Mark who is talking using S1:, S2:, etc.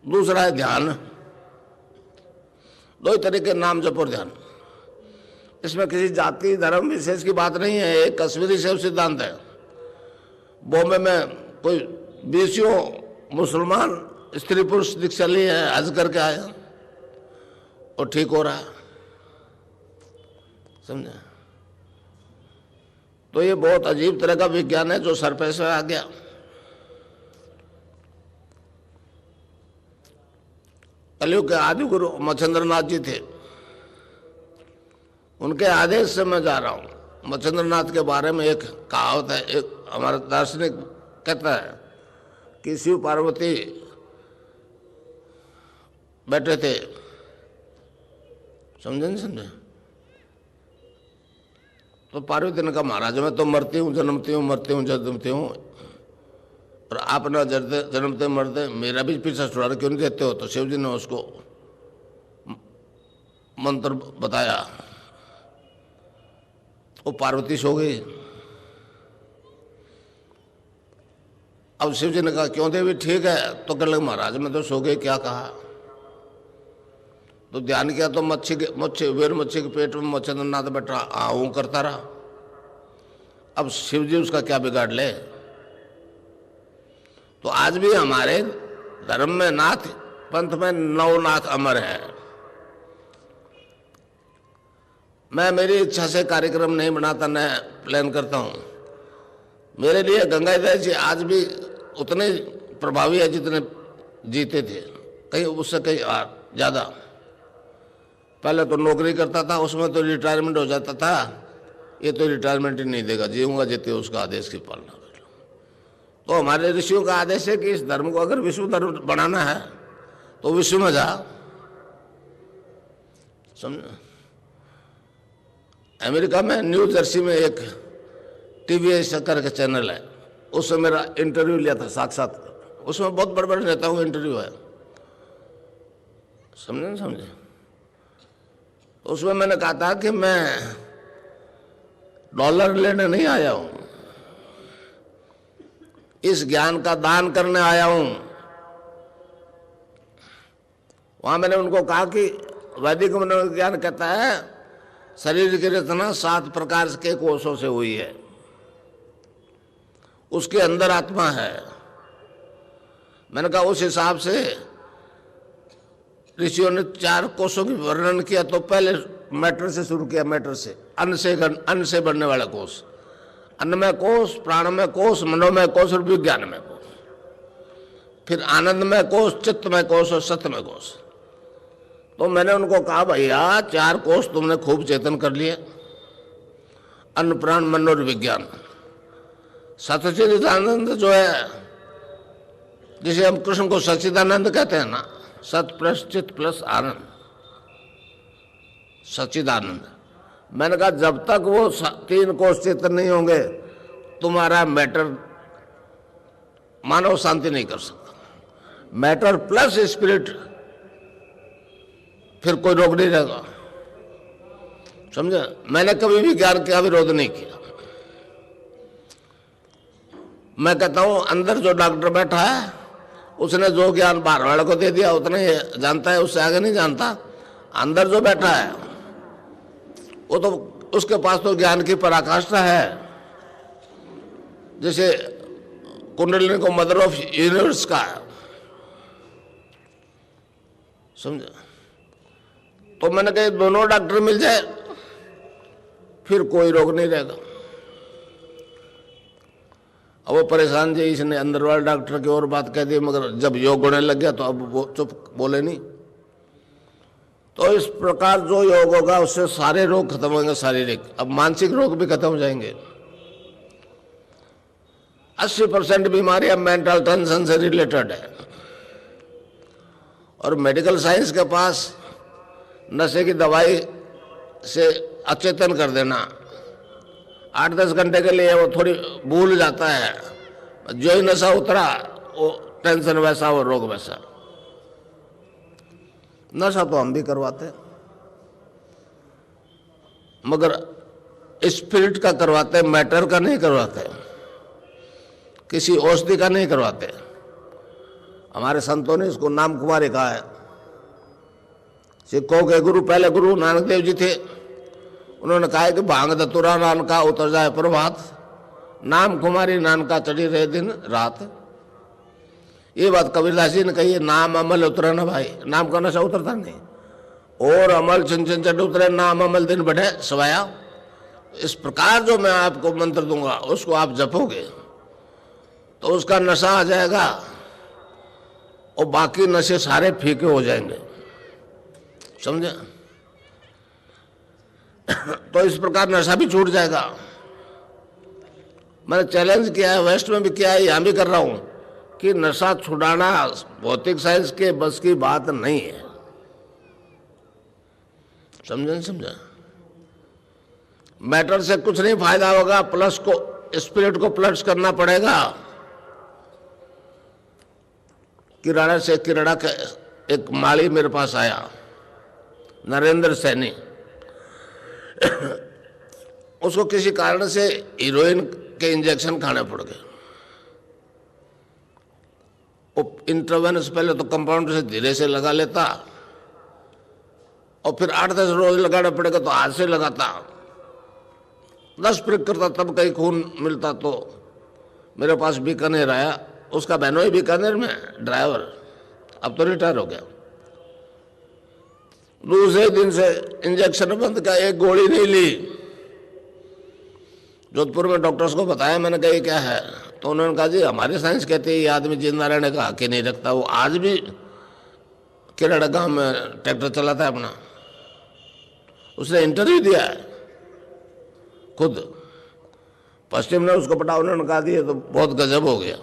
S1: दूसरा है ध्यान। दो ही तरीके नाम जप और ध्यान। इसमें किसी जाति धर्म विशेष की बात नहीं है, एक कश्मीरी शैव सिद्धांत है। बॉम्बे में कोई 20 मुसलमान स्त्री पुरुष दीक्षा लिए है, हज करके आए और ठीक हो रहा है, समझे। तो ये बहुत अजीब तरह का विज्ञान है जो सर पे से आ गया। कलयुग के आदि गुरु मच्छिंद्रनाथ जी थे, उनके आदेश से मैं जा रहा हूं। मच्छिंद्रनाथ के बारे में एक कहावत है, एक हमारा दार्शनिक कहता है कि शिव पार्वती बैठे थे, समझे नहीं समझे। तो पार्वती ने कहा महाराज मैं तो मरती हूँ जन्मती हूँ, मरती हूँ जन्मती हूँ, और आप ना जन्मते मरते मेरा भी पीछा छुड़ा क्यों नहीं देते हो। तो शिव जी ने उसको मंत्र बताया, वो पार्वती सो गई। अब शिव जी ने कहा क्यों देवी ठीक है। तो कहने लगे महाराज मैं तो सो गई, क्या कहा। तो ध्यान किया तो वीर मच्छी के पेट में मच्छिंद्रनाथ बैठा आऊं करता रहा। अब शिव जी उसका क्या बिगाड़ ले। तो आज भी हमारे धर्म में नाथ पंथ में 9 नाथ अमर है। मैं मेरी इच्छा से कार्यक्रम नहीं बनाता, न प्लान करता हूं। मेरे लिए गंगाधर जी आज भी उतने प्रभावी है जितने जीते थे, कहीं उससे कहीं ज्यादा। पहले तो नौकरी करता था, उसमें तो रिटायरमेंट हो जाता था, ये तो रिटायरमेंट ही नहीं देगा, जीऊंगा जीते उसका आदेश की पालना कर लो। तो हमारे ऋषियों का आदेश है कि इस धर्म को अगर विश्व धर्म बनाना है तो विश्व में जा, समझ। अमेरिका में न्यू जर्सी में एक टीवी करके चैनल है, उसमें मेरा इंटरव्यू लिया था साक्षात। उसमें बहुत बड़े बड़े नेताओं का इंटरव्यू है, समझे ना समझे। उसमें मैंने कहा था कि मैं डॉलर लेने नहीं आया हूं, इस ज्ञान का दान करने आया हूं। वहां मैंने उनको कहा कि वैदिक मनोविज्ञान कहता है शरीर की रचना 7 प्रकार के कोषों से हुई है, उसके अंदर आत्मा है। मैंने कहा उस हिसाब से ऋषियों ने 4 कोषों की वर्णन किया। तो पहले मैटर से शुरू किया, मैटर से, अन्न से बनने वाला कोष, अन्नमय कोष, प्राणमय कोष, मनोमय कोष और विज्ञानमय कोष। फिर आनंदमय कोष, चित्तमय कोष और सत्यमय कोष। तो मैंने उनको कहा भैया 4 कोष तुमने खूब चेतन कर लिए, अन्न प्राण मन और विज्ञान। सच्चिदानंद जो है, जिसे हम कृष्ण को सच्चिदानंद कहते हैं ना, सत प्लस चित प्लस आनंद, सच्चिदानंद। मैंने कहा जब तक वो 3 कोष चेतन नहीं होंगे तुम्हारा मैटर मानव शांति नहीं कर सकता। मैटर प्लस स्पिरिट, फिर कोई रोक नहीं रहेगा, समझे। मैंने कभी भी ज्ञान का विरोध नहीं किया। मैं कहता हूं अंदर जो डॉक्टर बैठा है उसने जो ज्ञान बाहर वाले को दे दिया उतना ही जानता है, उससे आगे नहीं जानता। अंदर जो बैठा है वो तो उसके पास तो ज्ञान की पराकाष्ठा है। जैसे कुंडलिनी को मदर ऑफ यूनिवर्स का है, समझे। तो मैंने कहा दोनों डॉक्टर मिल जाए फिर कोई रोग नहीं रहेगा। अब वो परेशान जी इसने अंदर वाले डॉक्टर की और बात कह दी, मगर जब योग होने लग गया तो अब वो चुप, बोले नहीं। तो इस प्रकार जो योग होगा उससे सारे रोग खत्म होंगे शारीरिक, अब मानसिक रोग भी खत्म हो जाएंगे। 80% बीमारियां मेंटल टेंशन से रिलेटेड है। और मेडिकल साइंस के पास नशे की दवाई से अचेतन कर देना, 8-10 घंटे के लिए वो थोड़ी भूल जाता है, जो ही नशा उतरा वो टेंशन वैसा वो रोग वैसा। नशा तो हम भी करवाते मगर स्पिरिट का करवाते, मैटर का नहीं करवाते, किसी औषधि का नहीं करवाते। हमारे संतों ने इसको नाम कुमारी कहा है। सिखों के गुरु, पहले गुरु नानक देव जी थे, उन्होंने कहा है कि भांग धतुरा नान का उतर जाए प्रभात, नाम कुमारी नान का चढ़ी रहे दिन रात। ये बात कबीरदास जी ने कही है, नाम अमल उतरे ना भाई, नाम का नशा उतरता नहीं, और अमल छिन छिन चढ़ उतरे, नाम अमल दिन बढ़े सवाया। इस प्रकार जो मैं आपको मंत्र दूंगा उसको आप जपोगे तो उसका नशा आ जाएगा और बाकी नशे सारे फीके हो जाएंगे, समझे? तो इस प्रकार नशा भी छूट जाएगा। मैंने चैलेंज किया है, वेस्ट में भी किया है, यहां भी कर रहा हूं कि नशा छुड़ाना भौतिक साइंस के बस की बात नहीं है, समझे नहीं समझा? मैटर से कुछ नहीं फायदा होगा, प्लस को स्पिरिट को प्लस करना पड़ेगा। किराना से किराना का एक माली मेरे पास आया, नरेंद्र सैनी, उसको किसी कारण से हीरोइन के इंजेक्शन खाने पड़ गए। वो इंट्रावेनस पहले तो कंपाउंडर से धीरे से लगा लेता और फिर 8-10 रोज लगाना पड़ेगा तो हाथ से लगाता, 10 प्रिक करता तब कहीं खून मिलता। तो मेरे पास बीकानेर आया, उसका बहनोई बीकानेर में ड्राइवर, अब तो रिटायर हो गया। दूसरे दिन से इंजेक्शन बंद का, एक गोली नहीं ली। जोधपुर में डॉक्टर्स को बताया, मैंने कहा ये क्या है, तो उन्होंने कहा जी हमारी साइंस कहती है ये आदमी जिंदा रहने का हक ही नहीं रखता। वो आज भी केरड़ा गांव में ट्रैक्टर चलाता है अपना, उसने इंटरव्यू दिया है खुद। पश्चिम ने उसको पटा, उन्होंने कहा कि ये तो बहुत गजब हो गया।